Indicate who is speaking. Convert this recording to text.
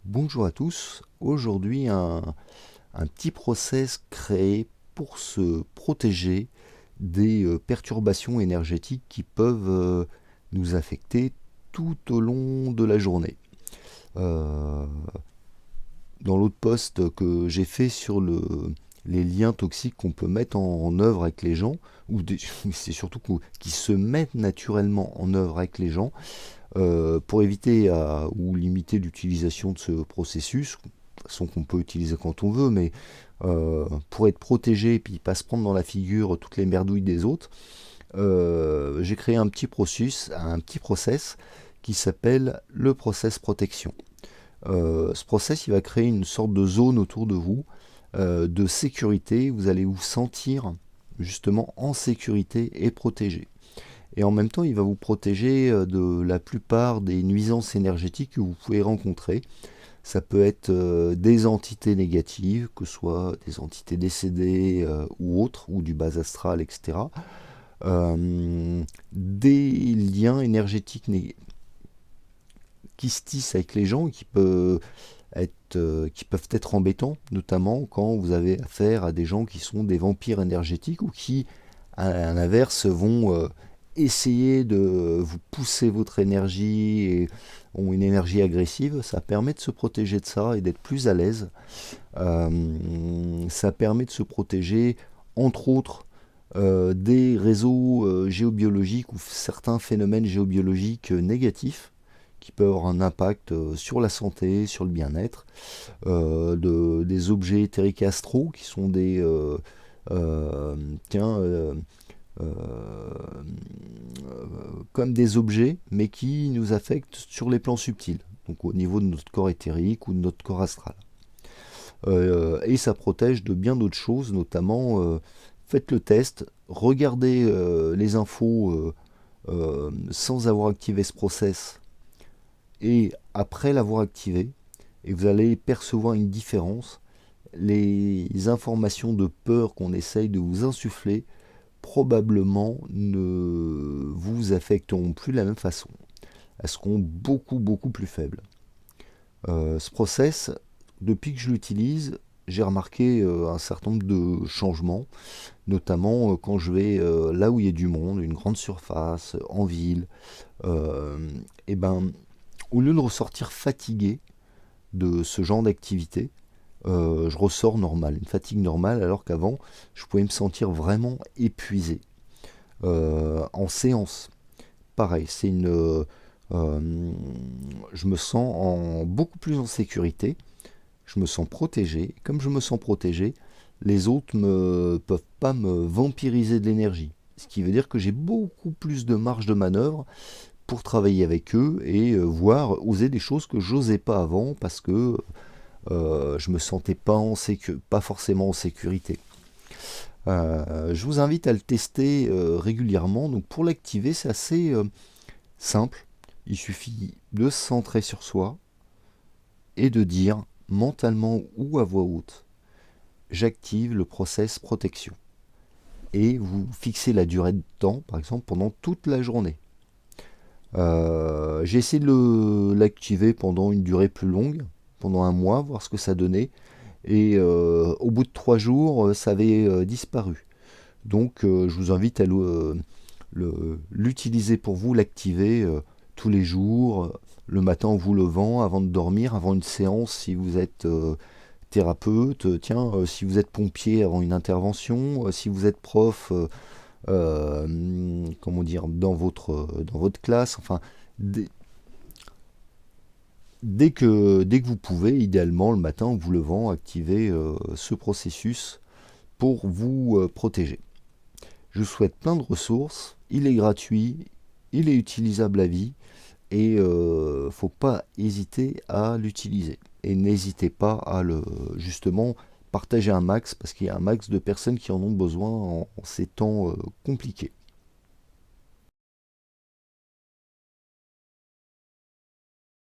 Speaker 1: Bonjour à tous. Aujourd'hui, un petit process créé pour se protéger des perturbations énergétiques qui peuvent nous affecter tout au long de la journée. Euh, Dans l'autre post que j'ai fait sur les liens toxiques qu'on peut mettre en œuvre avec les gens, c'est surtout qui se mettent naturellement en œuvre avec les gens, pour éviter ou limiter l'utilisation de ce processus, de toute façon qu'on peut utiliser quand on veut, mais pour être protégé et puis pas se prendre dans la figure toutes les merdouilles des autres, j'ai créé un petit process qui s'appelle le process protection. Ce process, il va créer une sorte de zone autour de vous, de sécurité. Vous allez vous sentir justement en sécurité et protégé. Et en même temps, il va vous protéger de la plupart des nuisances énergétiques que vous pouvez rencontrer. Ça peut être des entités négatives, que ce soit des entités décédées ou autres, ou du bas astral, etc. Des liens énergétiques qui se tissent avec les gens, qui peuvent être embêtants, notamment quand vous avez affaire à des gens qui sont des vampires énergétiques ou qui, à l'inverse, vont essayer de vous pousser votre énergie et ont une énergie agressive. Ça permet de se protéger de ça et d'être plus à l'aise. Ça permet de se protéger, entre autres, des réseaux géobiologiques ou certains phénomènes géobiologiques négatifs qui peuvent avoir un impact sur la santé, sur le bien-être, des objets éthériques et astraux qui sont euh, tiens, euh, euh, comme des objets, mais qui nous affectent sur les plans subtils, donc au niveau de notre corps éthérique ou de notre corps astral. Et ça protège de bien d'autres choses, notamment faites le test, regardez les infos sans avoir activé ce process et après l'avoir activé, et vous allez percevoir une différence. Les informations de peur qu'on essaye de vous insuffler probablement ne vous affecteront plus de la même façon. Elles seront beaucoup plus faibles. Ce process, depuis que je l'utilise, j'ai remarqué un certain nombre de changements, notamment quand je vais là où il y a du monde, une grande surface, en ville, euh, et ben, au lieu de ressortir fatigué de ce genre d'activité, je ressors normal, une fatigue normale, alors qu'avant, je pouvais me sentir vraiment épuisé. En séance, pareil, je me sens beaucoup plus en sécurité, je me sens protégé. Comme je me sens protégé, les autres ne peuvent pas me vampiriser de l'énergie. Ce qui veut dire que j'ai beaucoup plus de marge de manœuvre pour travailler avec eux et oser des choses que j'osais pas avant parce que je me sentais pas forcément en sécurité. Je vous invite à le tester régulièrement. Donc pour l'activer, c'est assez simple. Il suffit de se centrer sur soi et de dire mentalement ou à voix haute, j'active le process protection. Et vous fixez la durée de temps, par exemple, pendant toute la journée. J'ai essayé de l'activer pendant une durée plus longue, pendant un mois, voir ce que ça donnait. Et au bout de 3 jours, ça avait disparu. Donc je vous invite à l'utiliser pour vous, l'activer tous les jours, le matin en vous levant, avant de dormir, avant une séance si vous êtes thérapeute, si vous êtes pompier avant une intervention, si vous êtes prof, comment dire, dans votre classe, enfin, dès, dès que vous pouvez, idéalement le matin en vous levant, activer ce processus pour vous protéger. Je vous souhaite plein de ressources, il est gratuit, il est utilisable à vie et faut pas hésiter à l'utiliser. Et n'hésitez pas à le justement partager un max parce qu'il y a un max de personnes qui en ont besoin en ces temps compliqués.